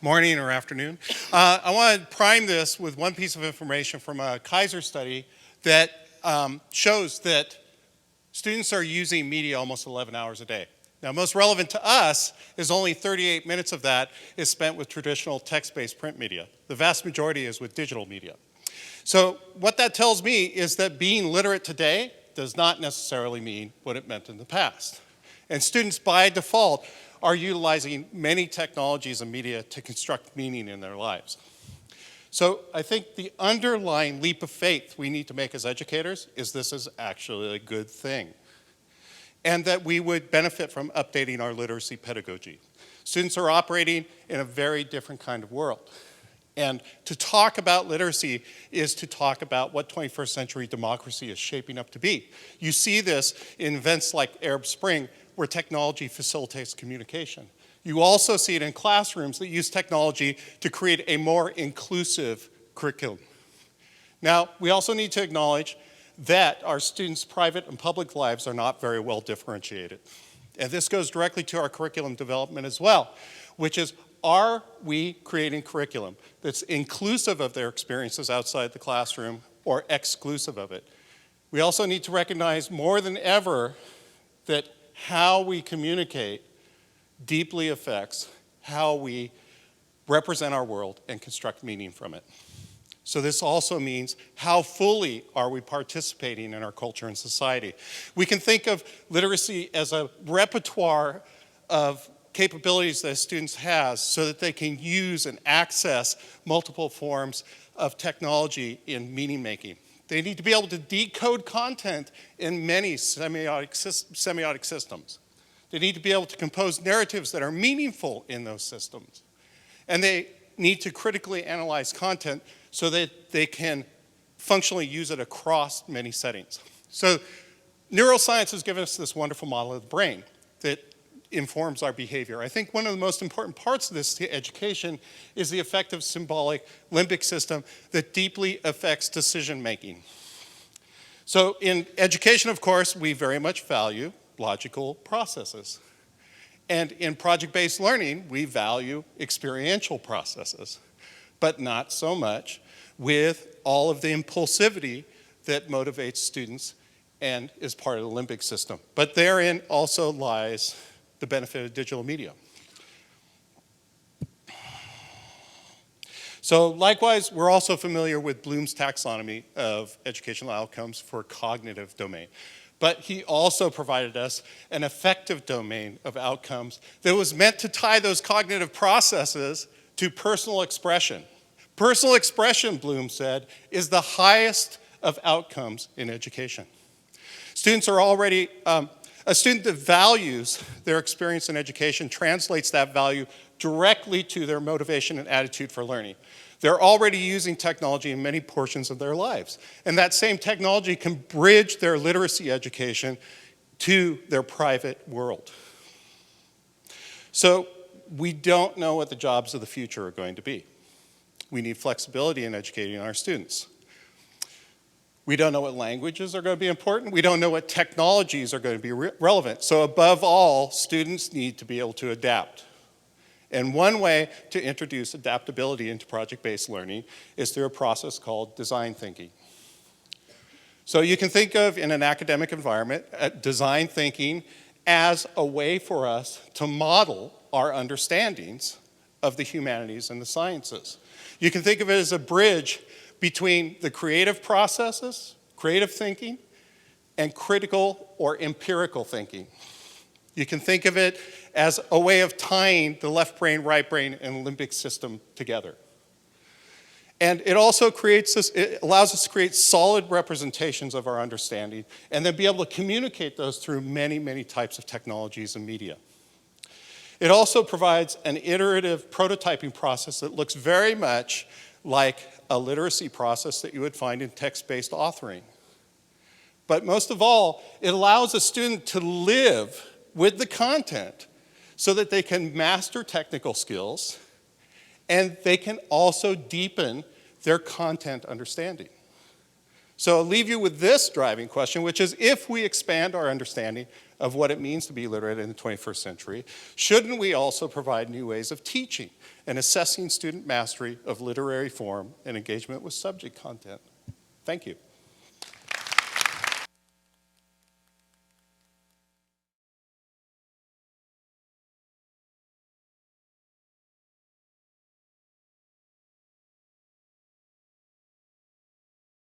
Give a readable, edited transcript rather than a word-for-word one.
Morning or afternoon. I want to prime this with one piece of information from a Kaiser study that shows that students are using media almost 11 hours a day. Now, most relevant to us is only 38 minutes of that is spent with traditional text-based print media. The vast majority is with digital media. So what that tells me is that being literate today does not necessarily mean what it meant in the past. And students, by default, are utilizing many technologies and media to construct meaning in their lives. So I think the underlying leap of faith we need to make as educators is this is actually a good thing, and that we would benefit from updating our literacy pedagogy. Students are operating in a very different kind of world. And to talk about literacy is to talk about what 21st century democracy is shaping up to be. You see this in events like Arab Spring, where technology facilitates communication. You also see it in classrooms that use technology to create a more inclusive curriculum. Now, we also need to acknowledge that our students' private and public lives are not very well differentiated. And this goes directly to our curriculum development as well, which is, are we creating curriculum that's inclusive of their experiences outside the classroom or exclusive of it? We also need to recognize more than ever that how we communicate deeply affects how we represent our world and construct meaning from it. So this also means how fully are we participating in our culture and society. We can think of literacy as a repertoire of capabilities that students have so that they can use and access multiple forms of technology in meaning making. They need to be able to decode content in many semiotic systems. They need to be able to compose narratives that are meaningful in those systems. And they need to critically analyze content so that they can functionally use it across many settings. So neuroscience has given us this wonderful model of the brain that informs our behavior. I think one of the most important parts of this education is the effective symbolic limbic system that deeply affects decision making. So in education, of course, we very much value logical processes. And in project-based learning, we value experiential processes, but not so much with all of the impulsivity that motivates students and is part of the limbic system. But therein also lies the benefit of digital media. So likewise, we're also familiar with Bloom's taxonomy of educational outcomes for cognitive domain. But he also provided us an affective domain of outcomes that was meant to tie those cognitive processes to personal expression. Personal expression, Bloom said, is the highest of outcomes in education. Students are already a student that values their experience in education translates that value directly to their motivation and attitude for learning. They're already using technology in many portions of their lives. And that same technology can bridge their literacy education to their private world. So we don't know what the jobs of the future are going to be. We need flexibility in educating our students. We don't know what languages are going to be important. We don't know what technologies are going to be relevant. So above all, students need to be able to adapt. And one way to introduce adaptability into project-based learning is through a process called design thinking. So you can think of, in an academic environment, design thinking as a way for us to model our understandings of the humanities and the sciences. You can think of it as a bridge between the creative processes, creative thinking, and critical or empirical thinking. You can think of it as a way of tying the left brain, right brain, and limbic system together. And it also creates this, it allows us to create solid representations of our understanding and then be able to communicate those through many, many types of technologies and media. It also provides an iterative prototyping process that looks very much like a literacy process that you would find in text-based authoring. But most of all, it allows a student to live with the content so that they can master technical skills and they can also deepen their content understanding. So I'll leave you with this driving question, which is if we expand our understanding of what it means to be literate in the 21st century, shouldn't we also provide new ways of teaching and assessing student mastery of literary form and engagement with subject content? Thank you.